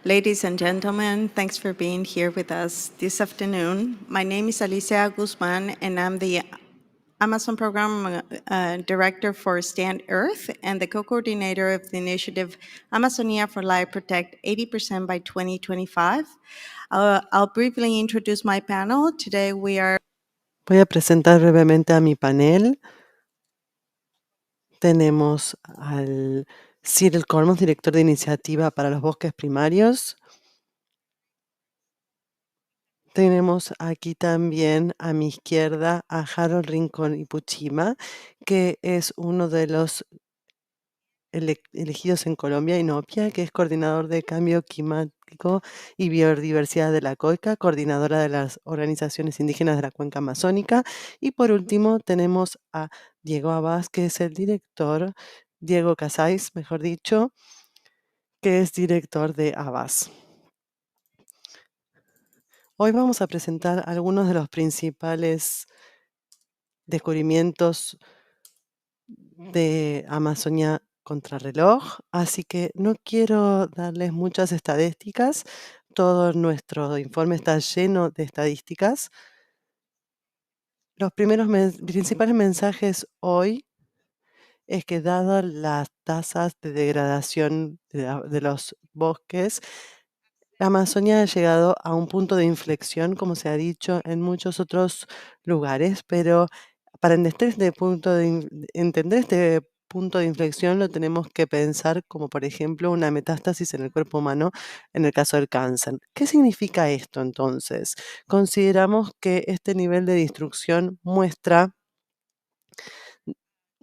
Ladies and gentlemen, thanks for being here with us this afternoon. My name is Alicia Guzman, and I'm the Amazon Program Director for Stand Earth and the co-coordinator of the initiative Amazonia for Life Protect 80% by 2025. I'll briefly introduce my panel. Today we are Voy a presentar brevemente a mi panel. Tenemos al Cyril Cormos, director de iniciativa para los bosques primarios. Tenemos aquí también a mi izquierda a Harold Rincón Ipuchima, que es uno de los elegidos en Colombia, Inopia, que es coordinador de cambio climático y biodiversidad de la COICA, coordinadora de las organizaciones indígenas de la cuenca amazónica. Y por último tenemos a Diego Abas, que es el director, Diego Casais, mejor dicho, que es director de Abas. Hoy vamos a presentar algunos de los principales descubrimientos de Amazonia Contrarreloj, así que no quiero darles muchas estadísticas. Todo nuestro informe está lleno de estadísticas. Los principales mensajes hoy es que dadas las tasas de degradación de los bosques, la Amazonia ha llegado a un punto de inflexión, como se ha dicho en muchos otros lugares, pero para entender este punto de inflexión lo tenemos que pensar como, por ejemplo, una metástasis en el cuerpo humano en el caso del cáncer. ¿Qué significa esto entonces? Consideramos que este nivel de destrucción muestra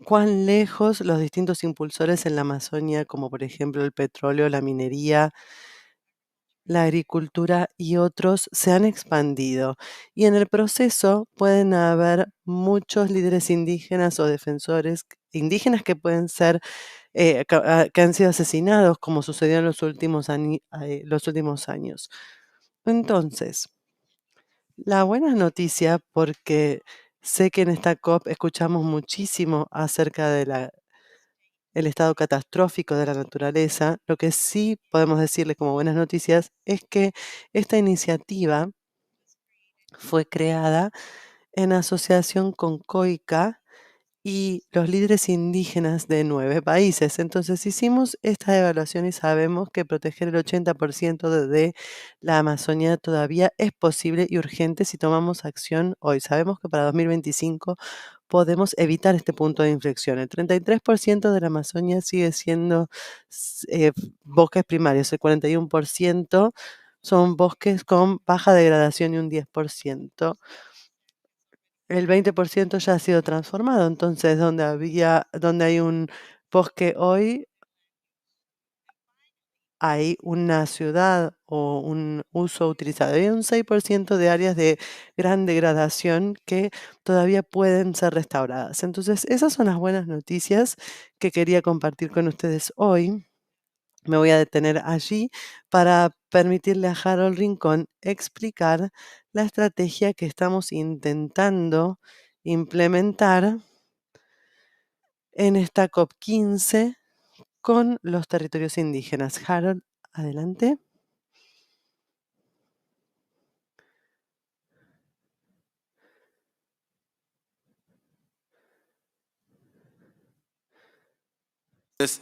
cuán lejos los distintos impulsores en la Amazonia, como por ejemplo el petróleo, la minería, la agricultura y otros se han expandido, y en el proceso pueden haber muchos líderes indígenas o defensores indígenas que pueden ser que han sido asesinados, como sucedió en los últimos años. Entonces, la buena noticia, porque sé que en esta COP escuchamos muchísimo acerca de el estado catastrófico de la naturaleza, lo que sí podemos decirles como buenas noticias es que esta iniciativa fue creada en asociación con COICA y los líderes indígenas de 9 países. Entonces hicimos esta evaluación y sabemos que proteger el 80% de la Amazonia todavía es posible y urgente si tomamos acción hoy. Sabemos que para 2025 podemos evitar este punto de inflexión. El 33% de la Amazonia sigue siendo bosques primarios, el 41% son bosques con baja degradación y un 10%. El 20% ya ha sido transformado, entonces donde hay un bosque hoy, hay una ciudad o un uso utilizado. Hay un 6% de áreas de gran degradación que todavía pueden ser restauradas. Entonces, esas son las buenas noticias que quería compartir con ustedes hoy. Me voy a detener allí para permitirle a Harold Rincón explicar la estrategia que estamos intentando implementar en esta COP15 con los territorios indígenas. Harold, adelante.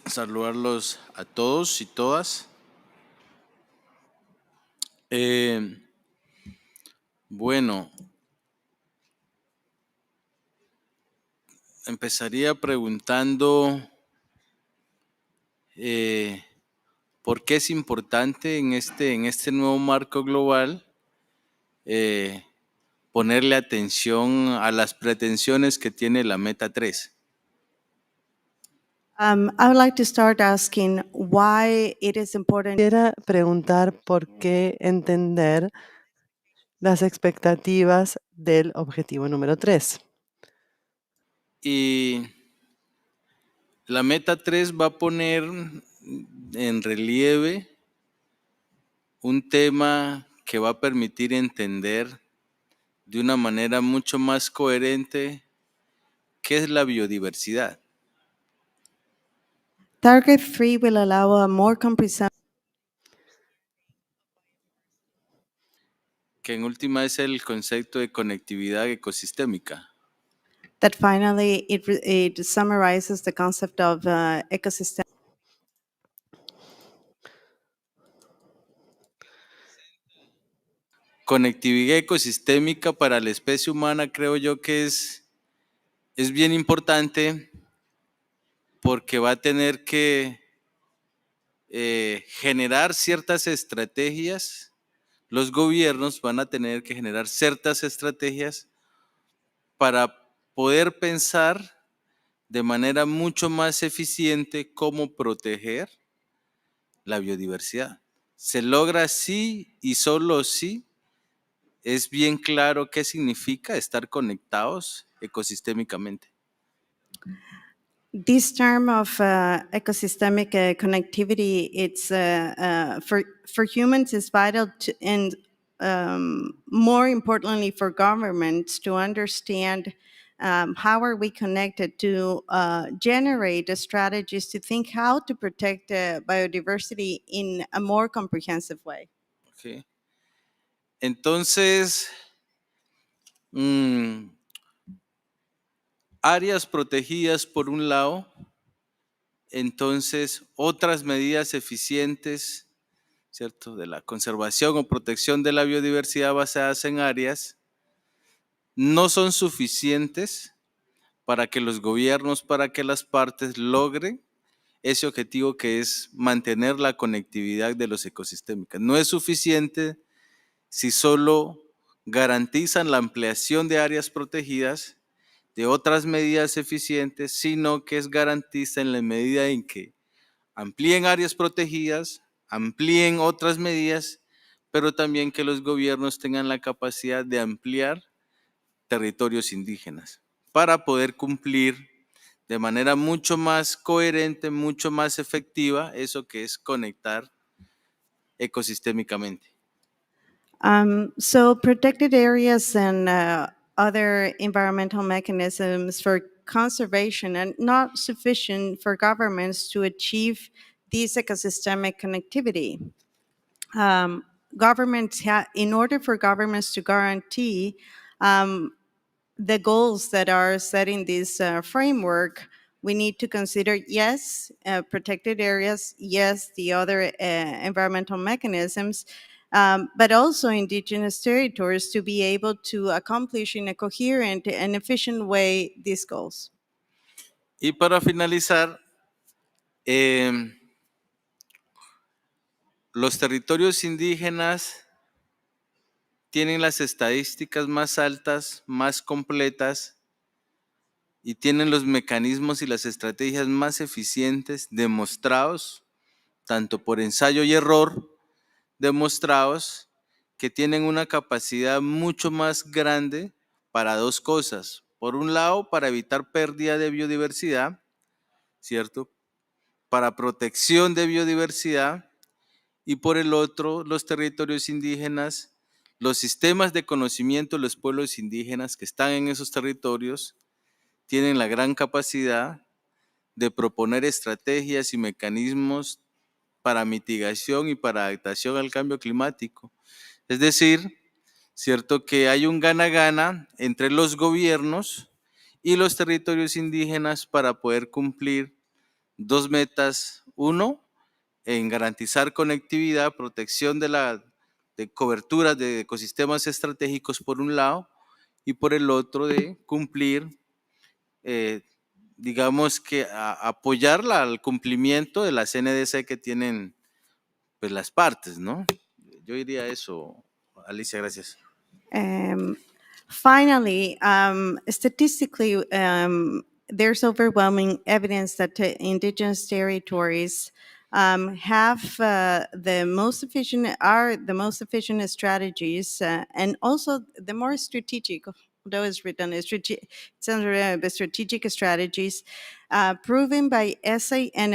Saludarlos a todos y todas. Bueno, empezaría preguntando por qué es importante en este nuevo marco global ponerle atención a las pretensiones que tiene la Meta 3. I would like to start asking why it is important. Quisiera preguntar por qué entender las expectativas del objetivo número 3. Y la Meta 3 va a poner en relieve un tema que va a permitir entender de una manera mucho más coherente qué es la biodiversidad. Target 3 will allow a more comprehensive que en última es el concepto de conectividad ecosistémica. That finally it summarizes the concept of ecosystem. Conectividad ecosistémica para la especie humana creo yo que es bien importante porque va a tener que generar ciertas estrategias. Los gobiernos van a tener que generar ciertas estrategias para poder pensar de manera mucho más eficiente cómo proteger la biodiversidad. Se logra así y solo si es bien claro qué significa estar conectados ecosistémicamente. This term of ecosystemic connectivity, it's for humans is vital to, and more importantly for governments to understand how are we connected to generate strategies to think how to protect biodiversity in a more comprehensive way. Okay. Entonces, áreas protegidas por un lado, entonces otras medidas eficientes, ¿cierto?, de la conservación o protección de la biodiversidad basadas en áreas, no son suficientes para que los gobiernos, para que las partes logren ese objetivo que es mantener la conectividad de los ecosistemas. No es suficiente si solo garantizan la ampliación de áreas protegidas, de otras medidas eficientes, sino que es garantista en la medida en que amplíen áreas protegidas, amplíen otras medidas, pero también que los gobiernos tengan la capacidad de ampliar territorios indígenas para poder cumplir de manera mucho más coherente, mucho más efectiva, eso que es conectar ecosistémicamente. So protected areas and other environmental mechanisms for conservation are not sufficient for governments to achieve this ecosystemic connectivity. In order for governments to guarantee the goals that are set in this framework, we need to consider, yes, protected areas, yes, the other environmental mechanisms, but also indigenous territories to be able to accomplish in a coherent and efficient way these goals. Y para finalizar, los territorios indígenas tienen las estadísticas más altas, más completas y tienen los mecanismos y las estrategias más eficientes demostrados, tanto por ensayo y error, demostrados que tienen una capacidad mucho más grande para dos cosas. Por un lado, para evitar pérdida de biodiversidad, ¿cierto? Para protección de biodiversidad, y por el otro, los territorios indígenas, los sistemas de conocimiento de los pueblos indígenas que están en esos territorios tienen la gran capacidad de proponer estrategias y mecanismos para mitigación y para adaptación al cambio climático. Es decir, cierto que hay un gana-gana entre los gobiernos y los territorios indígenas para poder cumplir dos metas. Uno, en garantizar conectividad, protección de coberturas de ecosistemas estratégicos por un lado, y por el otro de cumplir, digamos que apoyar al cumplimiento de las NDC que tienen pues las partes, ¿no? Yo diría eso, Alicia, gracias. Finally, statistically, there's overwhelming evidence that indigenous territories have the most efficient strategies, and also the more strategic. Though it's written as strategic strategies, proven by essay and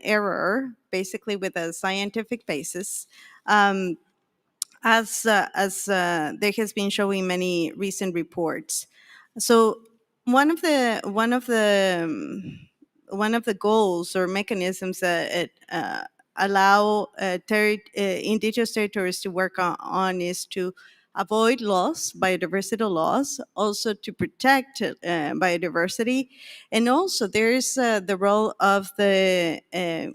error, basically with a scientific basis. As there has been showing many recent reports. So one of the goals or mechanisms that allow indigenous territories to work on is to avoid loss, biodiversity loss, also to protect biodiversity. And also there's the role of the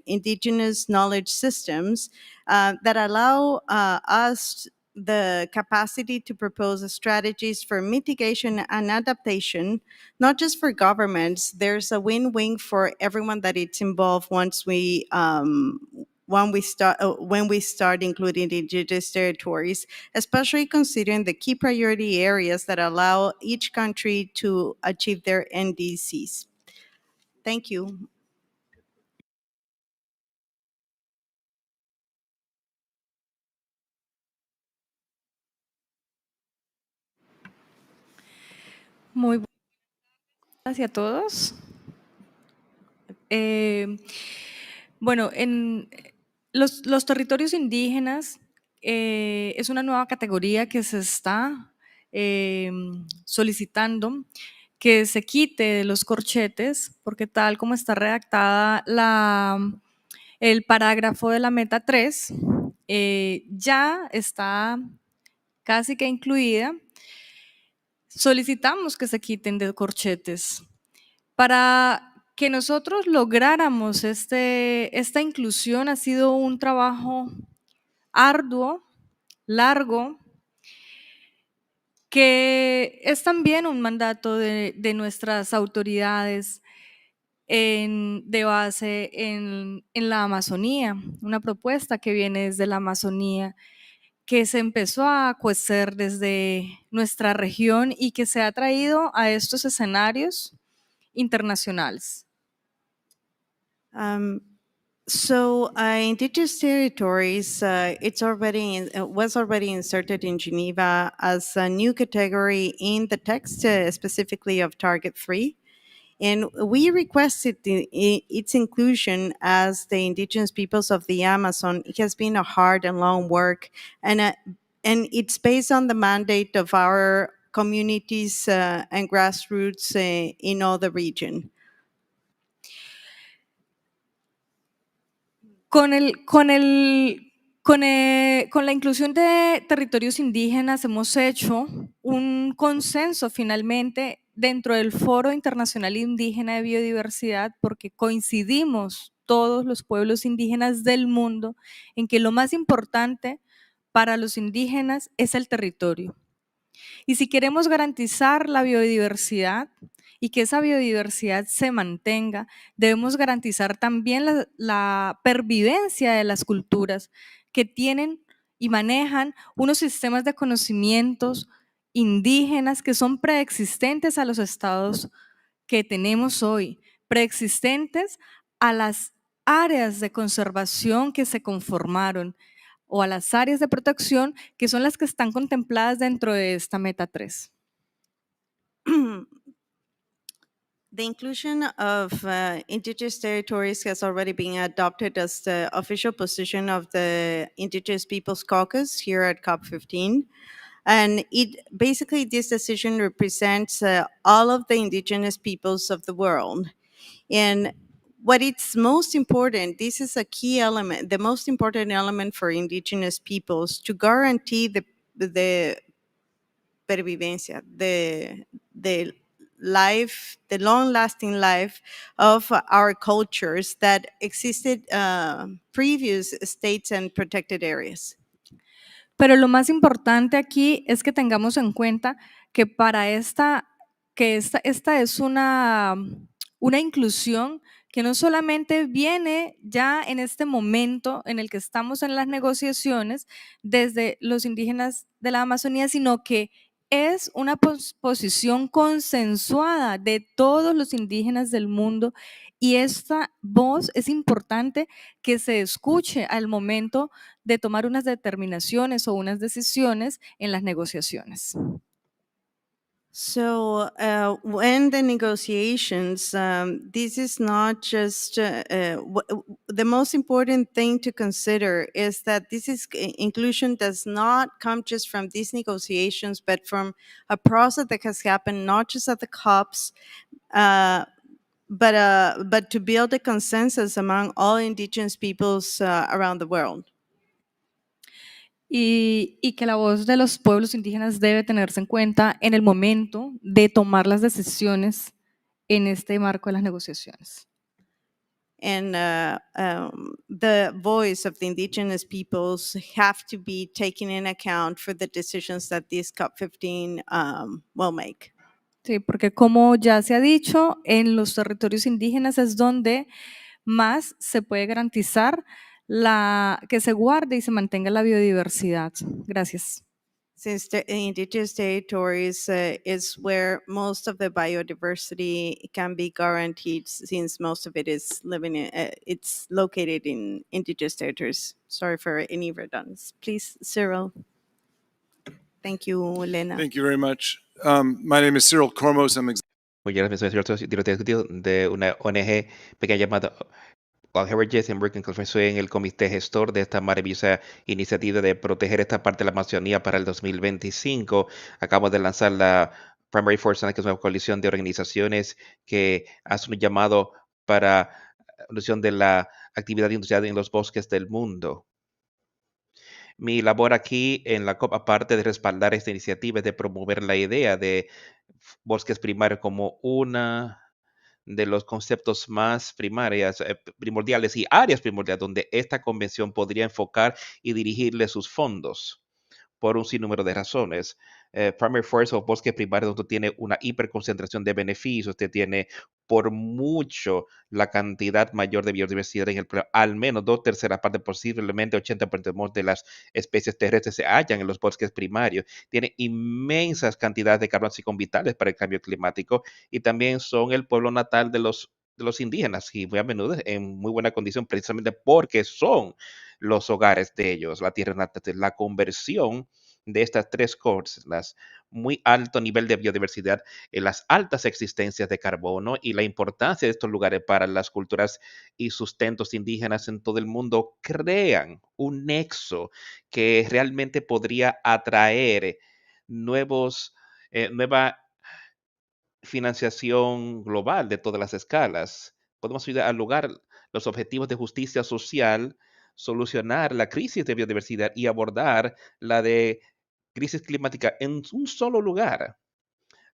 indigenous knowledge systems that allow us the capacity to propose strategies for mitigation and adaptation, not just for governments. There's a win-win for everyone that it's involved once we when we start including the indigenous territories, especially considering the key priority areas that allow each country to achieve their NDCs. Thank you. Muy buenas tardes a todos. Bueno, en los territorios indígenas es una nueva categoría que se está solicitando que se quite de los corchetes, porque tal como está redactada el parágrafo de la meta 3, ya está casi que incluida. Solicitamos que se quiten de corchetes. Para que nosotros lográramos esta inclusión ha sido un trabajo arduo, largo, que es también un mandato de nuestras autoridades de base en la Amazonía, una propuesta que viene desde la Amazonía, que se empezó a cuecer desde nuestra región y que se ha traído a estos escenarios internacionales. Indigenous territories, was already inserted in Geneva as a new category in the text, specifically of Target 3. And we requested its inclusion as the indigenous peoples of the Amazon. It has been a hard and long work, and it's based on the mandate of our communities and grassroots in all the region. Con la inclusión de territorios indígenas hemos hecho un consenso finalmente dentro del Foro Internacional Indígena de Biodiversidad, porque coincidimos todos los pueblos indígenas del mundo en que lo más importante para los indígenas es el territorio. Y si queremos garantizar la biodiversidad y que esa biodiversidad se mantenga, debemos garantizar también la pervivencia de las culturas que tienen y manejan unos sistemas de conocimientos indígenas que son preexistentes a los estados que tenemos hoy, preexistentes a las áreas de conservación que se conformaron o a las áreas de protección que son las que están contempladas dentro de esta meta 3. The inclusion of indigenous territories has already been adopted as the official position of the Indigenous Peoples Caucus here at COP15. And basically this decision represents all of the indigenous peoples of the world. And what it's most important, this is a key element, the most important element for indigenous peoples to guarantee the pervivencia, the life, the long-lasting life of our cultures that existed previous states and protected areas. Pero lo más importante aquí es que tengamos en cuenta que para esta es una inclusión que no solamente viene ya en este momento en el que estamos en las negociaciones desde los indígenas de la Amazonía, sino que es una posición consensuada de todos los indígenas del mundo, y esta voz es importante que se escuche al momento de tomar unas determinaciones o unas decisiones en las negociaciones. So when the negotiations, this is not just, the most important thing to consider is that inclusion does not come just from these negotiations, but from a process that has happened not just at the COPs, but to build a consensus among all indigenous peoples around the world. y que la voz de los pueblos indígenas debe tenerse en cuenta en el momento de tomar las decisiones en este marco de las negociaciones. And the voice of the indigenous peoples have to be taken in account for the decisions that this COP15 will make. Sí, porque como ya se ha dicho, en los territorios indígenas es donde más se puede garantizar que se guarde y se mantenga la biodiversidad. Gracias. Since the indigenous territories is where most of the biodiversity can be guaranteed, since most of it is it's located in indigenous territories. Sorry for any redundancy. Please, Cyril. Thank you, Elena. Thank you very much. My name is Cyril Kormos. I'm Buenas noches, soy director ejecutivo de una ONG pequeña llamada Wild Heritage en Brooklyn, California. Soy en el comité gestor de esta maravillosa iniciativa de proteger esta parte de la Amazonía para el 2025. Acabamos de lanzar la Primary Forest, que es una coalición de organizaciones que hace un llamado para la reducción de la actividad industrial en los bosques del mundo. Mi labor aquí en la COP, aparte de respaldar esta iniciativa, es de promover la idea de bosques primarios como una de los conceptos más primordiales y áreas primordiales donde esta convención podría enfocar y dirigirle sus fondos por un sinnúmero de razones. Primary Forest o bosque primario donde tiene una hiperconcentración de beneficios, usted tiene por mucho la cantidad mayor de biodiversidad en el planeta, al menos 2/3 partes, posiblemente 80% de las especies terrestres se hallan en los bosques primarios. Tiene inmensas cantidades de carbonos y vitales para el cambio climático y también son el pueblo natal de los indígenas y muy a menudo en muy buena condición precisamente porque son los hogares de ellos, la tierra natal. La conversión de estas tres cosas, muy alto nivel de biodiversidad, las altas existencias de carbono y la importancia de estos lugares para las culturas y sustentos indígenas en todo el mundo, crean un nexo que realmente podría atraer nueva financiación global de todas las escalas. Podemos ayudar a lograr los objetivos de justicia social, solucionar la crisis de biodiversidad y abordar la de crisis climática en un solo lugar,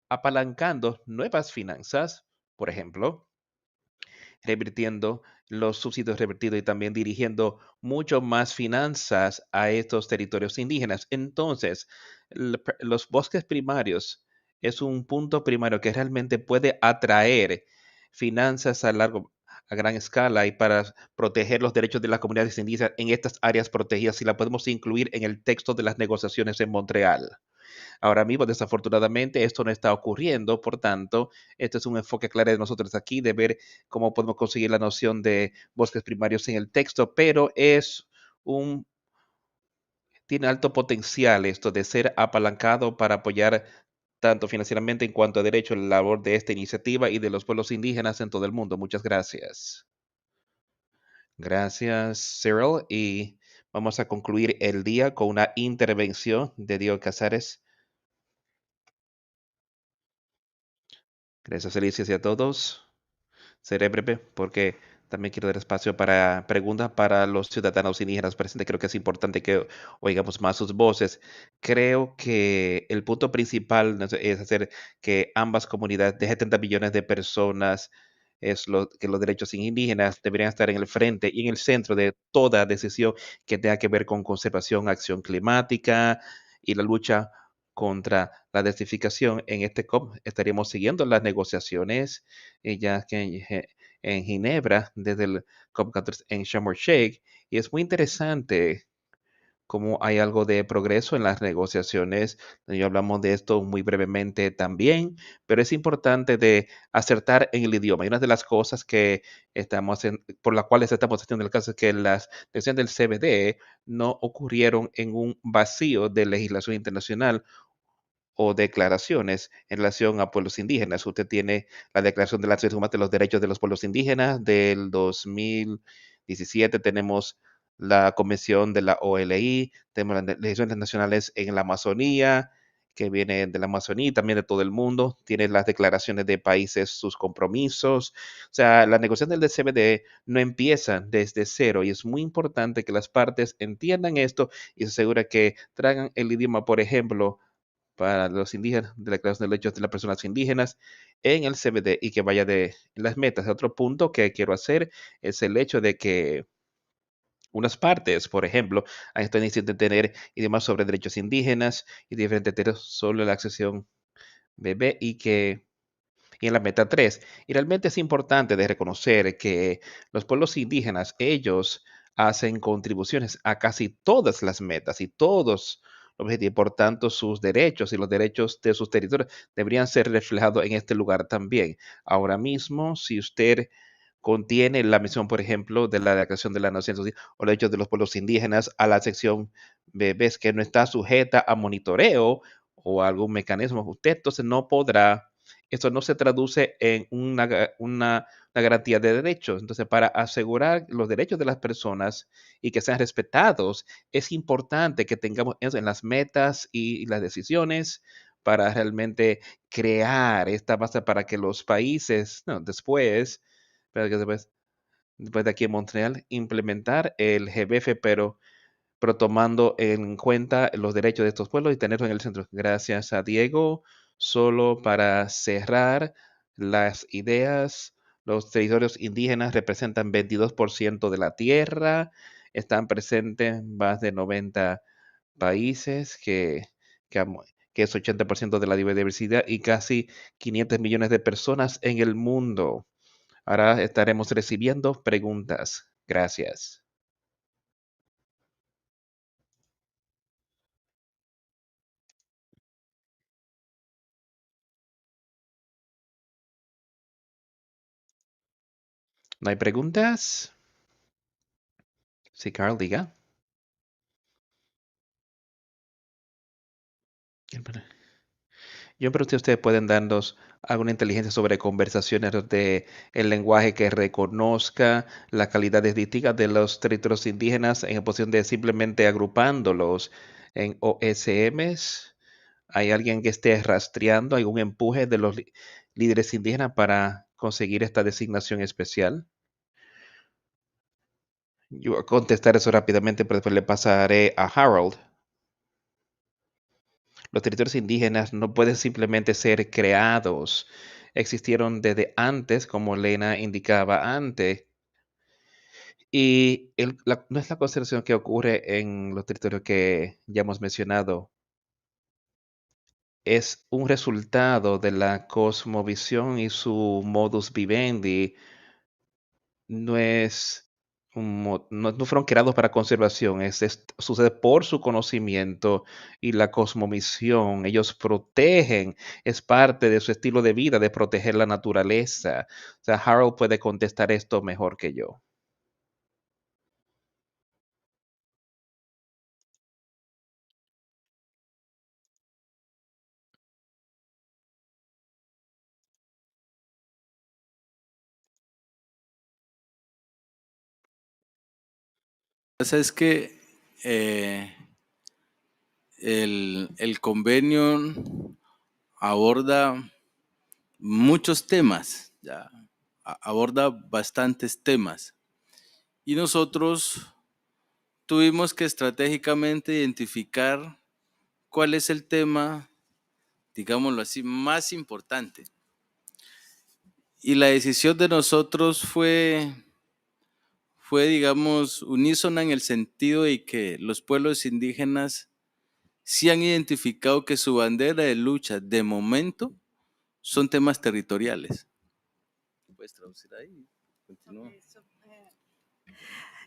apalancando nuevas finanzas, por ejemplo, revirtiendo los subsidios revertidos y también dirigiendo mucho más finanzas a estos territorios indígenas. Entonces, los bosques primarios es un punto primario que realmente puede atraer finanzas a gran escala y para proteger los derechos de las comunidades indígenas en estas áreas protegidas y la podemos incluir en el texto de las negociaciones en Montreal. Ahora mismo, desafortunadamente, esto no está ocurriendo, por tanto, este es un enfoque claro de nosotros aquí, de ver cómo podemos conseguir la noción de bosques primarios en el texto, pero tiene alto potencial esto de ser apalancado para apoyar tanto financieramente en cuanto a derecho a la labor de esta iniciativa y de los pueblos indígenas en todo el mundo. Muchas gracias. Gracias, Cyril. Y vamos a concluir el día con una intervención de Diego Casares. Gracias, Alicia, y a todos. Seré breve porque también quiero dar espacio para preguntas para los ciudadanos indígenas presentes. Creo que es importante que oigamos más sus voces. Creo que el punto principal es hacer que ambas comunidades de 70 millones de personas, que los derechos indígenas deberían estar en el frente y en el centro de toda decisión que tenga que ver con conservación, acción climática y la lucha contra la desertificación. En este COP estaríamos siguiendo las negociaciones, ya que en Ginebra, desde el COP14 en Sharm el Sheikh, y es muy interesante cómo hay algo de progreso en las negociaciones. Ya hablamos de esto muy brevemente también, pero es importante de acertar en el idioma. Y una de las cosas que por las cuales estamos haciendo el caso es que las decisiones del CBD no ocurrieron en un vacío de legislación internacional o declaraciones en relación a pueblos indígenas. Usted tiene la Declaración de las Naciones Unidas de los Derechos de los Pueblos Indígenas del 2017, tenemos la Convención de la OLI, tenemos las legislaciones nacionales en la Amazonía, que viene de la Amazonía y también de todo el mundo. Tiene las declaraciones de países, sus compromisos. O sea, la negociación del CBD no empieza desde cero y es muy importante que las partes entiendan esto y se asegura que traigan el idioma, por ejemplo, para los indígenas, de la Declaración de Derechos de las Personas Indígenas en el CBD y que vaya de las metas. Otro punto que quiero hacer es el hecho de que unas partes, por ejemplo, están diciendo tener idiomas sobre derechos indígenas y diferentes temas sobre la accesión bebé y en la meta 3. Y realmente es importante de reconocer que los pueblos indígenas, ellos hacen contribuciones a casi todas las metas y todos los objetivos. Por tanto, sus derechos y los derechos de sus territorios deberían ser reflejados en este lugar también. Ahora mismo, si usted contiene la misión, por ejemplo, de la Declaración de las Naciones Unidas o los derechos de los pueblos indígenas a la sección bebés que no está sujeta a monitoreo o a algún mecanismo, usted entonces no podrá, esto no se traduce en una garantía de derechos. Entonces, para asegurar los derechos de las personas y que sean respetados, es importante que tengamos eso en las metas y las decisiones para realmente crear esta base para que los países, no, después, para que después de aquí en Montreal, implementar el GBF, pero tomando en cuenta los derechos de estos pueblos y tenerlo en el centro. Gracias a Diego. Solo para cerrar las ideas, los territorios indígenas representan 22% de la tierra, están presentes en más de 90 países, que, que es 80% de la biodiversidad y casi 500 millones de personas en el mundo. Ahora estaremos recibiendo preguntas. Gracias. ¿No hay preguntas? Sí, Carl, diga. Yo creo que ustedes pueden darnos alguna inteligencia sobre conversaciones de el lenguaje que reconozca las calidades distintas de los territorios indígenas en posición de simplemente agrupándolos en OSMs. ¿Hay alguien que esté rastreando algún empuje de los líderes indígenas para conseguir esta designación especial? Yo voy a contestar eso rápidamente, pero después le pasaré a Harold. Los territorios indígenas no pueden simplemente ser creados. Existieron desde antes, como Lena indicaba antes. Y no es la conservación que ocurre en los territorios que ya hemos mencionado. Es un resultado de la cosmovisión y su modus vivendi. No es no fueron creados para conservación, sucede por su conocimiento y la cosmovisión. Ellos protegen, es parte de su estilo de vida, de proteger la naturaleza. O sea, Harold puede contestar esto mejor que yo. Lo que pasa es que el convenio aborda muchos temas, ya, aborda bastantes temas. Y nosotros tuvimos que estratégicamente identificar cuál es el tema, digámoslo así, más importante. Y la decisión de nosotros fue, digamos, unísona en el sentido de que los pueblos indígenas sí han identificado que su bandera de lucha de momento son temas territoriales. ¿Puedes traducir ahí? Continúa.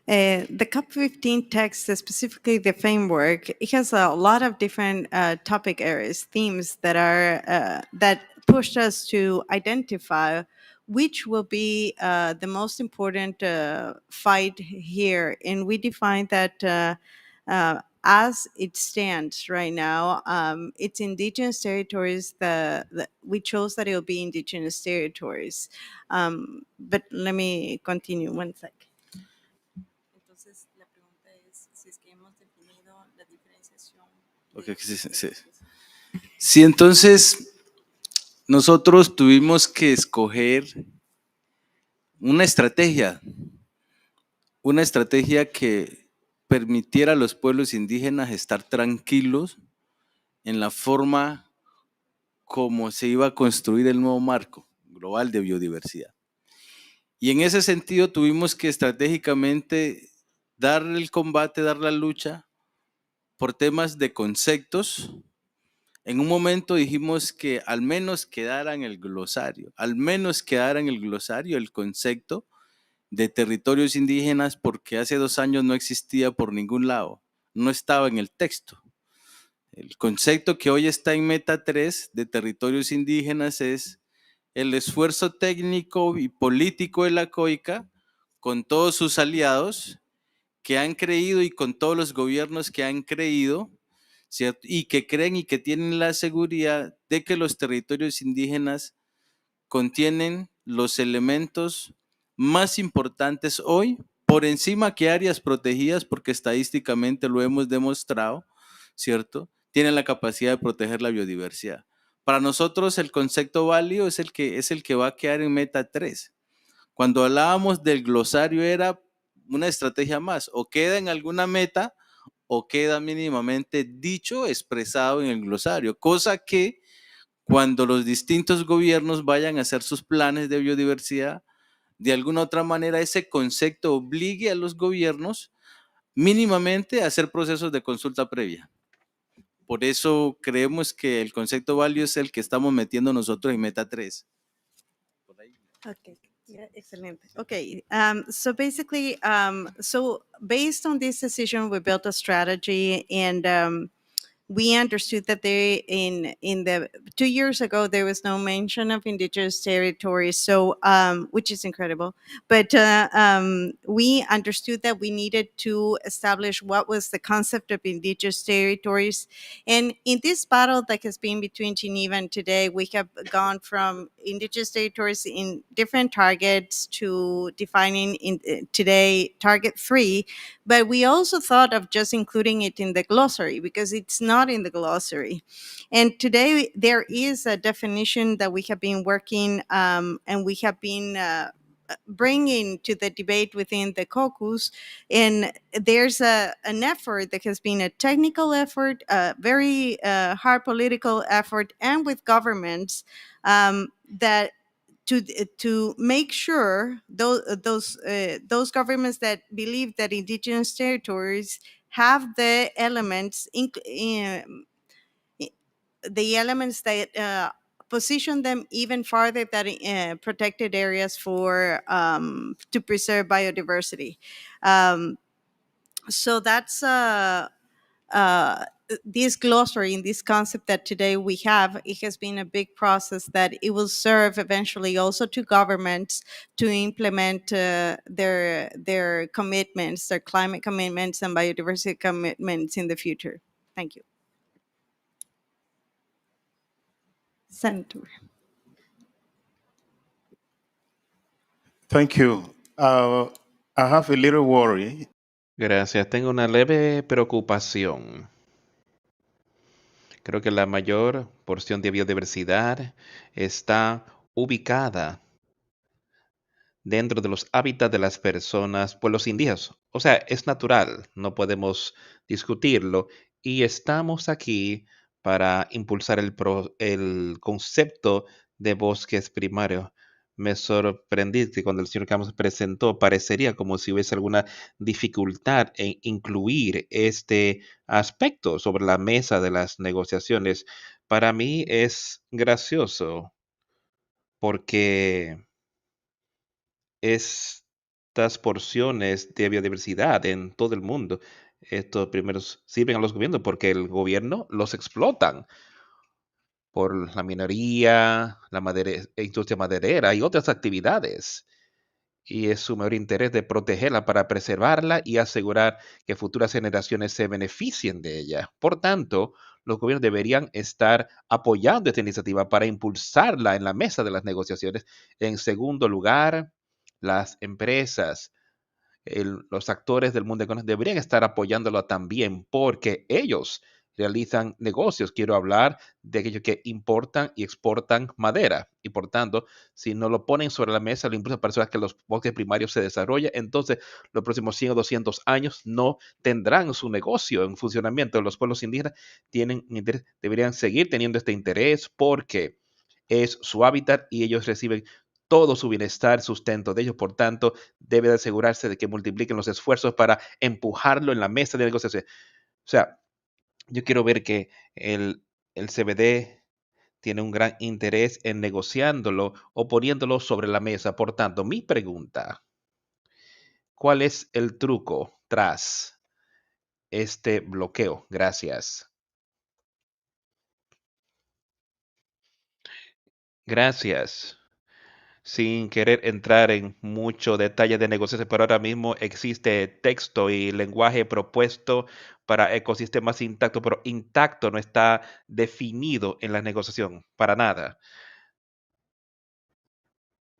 The COP15 text, specifically the framework, it has a lot of different topic areas, themes that are that push us to identify which will be the most important fight here. And we define that as it stands right now, it's indigenous territories. We chose that it will be indigenous territories. But let me continue one sec. Entonces, la pregunta es si es que hemos definido la diferenciación. Okay, sí. Sí, entonces nosotros tuvimos que escoger una estrategia que permitiera a los pueblos indígenas estar tranquilos en la forma como se iba a construir el nuevo marco global de biodiversidad. Y en ese sentido tuvimos que estratégicamente dar el combate, dar la lucha por temas de conceptos. En un momento dijimos que al menos quedara en el glosario, el concepto de territorios indígenas, porque hace 2 años no existía por ningún lado, no estaba en el texto. El concepto que hoy está en Meta 3 de territorios indígenas es el esfuerzo técnico y político de la COICA con todos sus aliados que han creído y con todos los gobiernos que han creído, ¿cierto? Y que creen y que tienen la seguridad de que los territorios indígenas contienen los elementos más importantes hoy, por encima que áreas protegidas, porque estadísticamente lo hemos demostrado, ¿cierto? Tienen la capacidad de proteger la biodiversidad. Para nosotros el concepto válido es el que va a quedar en Meta 3. Cuando hablábamos del glosario era una estrategia más, o queda en alguna meta o queda mínimamente dicho, expresado en el glosario, cosa que cuando los distintos gobiernos vayan a hacer sus planes de biodiversidad, de alguna otra manera ese concepto obligue a los gobiernos mínimamente a hacer procesos de consulta previa. Por eso creemos que el concepto value es el que estamos metiendo nosotros en Meta 3. Okay. Yeah, excellent. Okay. So basically, so based on this decision, we built a strategy, and we understood that in the 2 years ago there was no mention of indigenous territories, so which is incredible. But we understood that we needed to establish what was the concept of indigenous territories. And in this battle that has been between Geneva and today, we have gone from indigenous territories in different targets to defining today target 3. But we also thought of just including it in the glossary because it's not in the glossary. And today there is a definition that we have been working and we have been bringing to the debate within the caucus. And there's an effort that has been a technical effort, a very hard political effort, and with governments that to make sure those governments that believe that indigenous territories have the elements the elements that position them even farther than protected areas for to preserve biodiversity. So that's this glossary and this concept that today we have. It has been a big process that it will serve eventually also to governments to implement their commitments, their climate commitments and biodiversity commitments in the future. Thank you. Senator. Thank you. I have a little worry. Gracias. Tengo una leve preocupación. Creo que la mayor porción de biodiversidad está ubicada dentro de los hábitats de las personas, pueblos indígenas. O sea, es natural, no podemos discutirlo. Y estamos aquí para impulsar el concepto de bosques primarios. Me sorprendí que cuando el señor Campos presentó, parecería como si hubiese alguna dificultad en incluir este aspecto sobre la mesa de las negociaciones. Para mí es gracioso porque estas porciones de biodiversidad en todo el mundo, estos primeros sirven a los gobiernos porque el gobierno los explotan por la minería, la industria maderera y otras actividades. Y es su mayor interés de protegerla para preservarla y asegurar que futuras generaciones se beneficien de ella. Por tanto, los gobiernos deberían estar apoyando esta iniciativa para impulsarla en la mesa de las negociaciones. En segundo lugar, las empresas, los actores del mundo económico deberían estar apoyándolo también porque ellos realizan negocios. Quiero hablar de aquellos que importan y exportan madera. Y por tanto, si no lo ponen sobre la mesa, lo impulsan personas que los bosques primarios se desarrollen, entonces los próximos 100 o 200 años no tendrán su negocio en funcionamiento. Los pueblos indígenas tienen interés, deberían seguir teniendo este interés porque es su hábitat y ellos reciben todo su bienestar, sustento de ellos. Por tanto, debe de asegurarse de que multipliquen los esfuerzos para empujarlo en la mesa de negociación. O sea, yo quiero ver que el CBD tiene un gran interés en negociándolo o poniéndolo sobre la mesa. Por tanto, mi pregunta, ¿cuál es el truco tras este bloqueo? Gracias. Gracias. Sin querer entrar en mucho detalle de negociación, pero ahora mismo existe texto y lenguaje propuesto para ecosistemas intactos, pero intacto no está definido en la negociación para nada.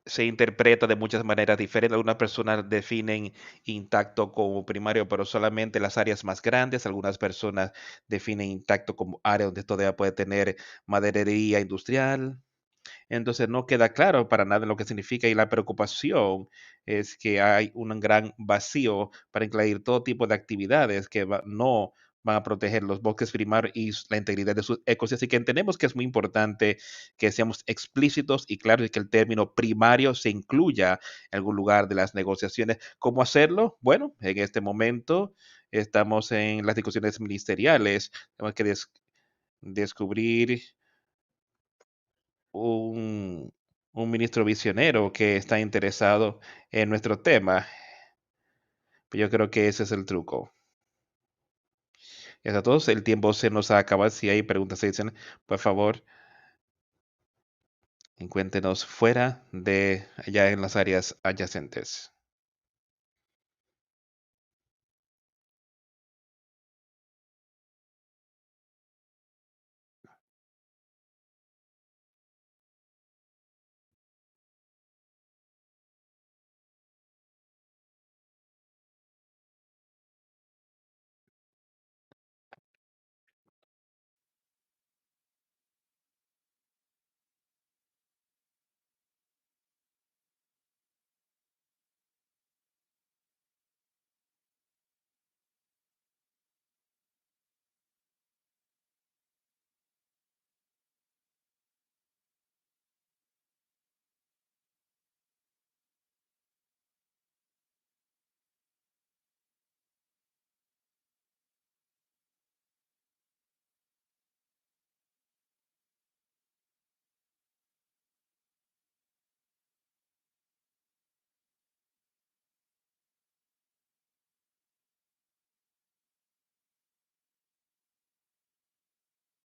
Se interpreta de muchas maneras diferentes. Algunas personas definen intacto como primario, pero solamente las áreas más grandes. Algunas personas definen intacto como área donde todavía puede tener maderería industrial. Entonces no queda claro para nada lo que significa y la preocupación es que hay un gran vacío para incluir todo tipo de actividades que no van a proteger los bosques primarios y la integridad de sus ecosistemas. Así que entendemos que es muy importante que seamos explícitos y claros y que el término primario se incluya en algún lugar de las negociaciones. ¿Cómo hacerlo? Bueno, en este momento estamos en las discusiones ministeriales. Tenemos que descubrir un, un ministro visionario que está interesado en nuestro tema. Yo creo que ese es el truco. Y a todos, el tiempo se nos acaba. Si hay preguntas adicionales, por favor, encuéntrenos fuera de allá en las áreas adyacentes.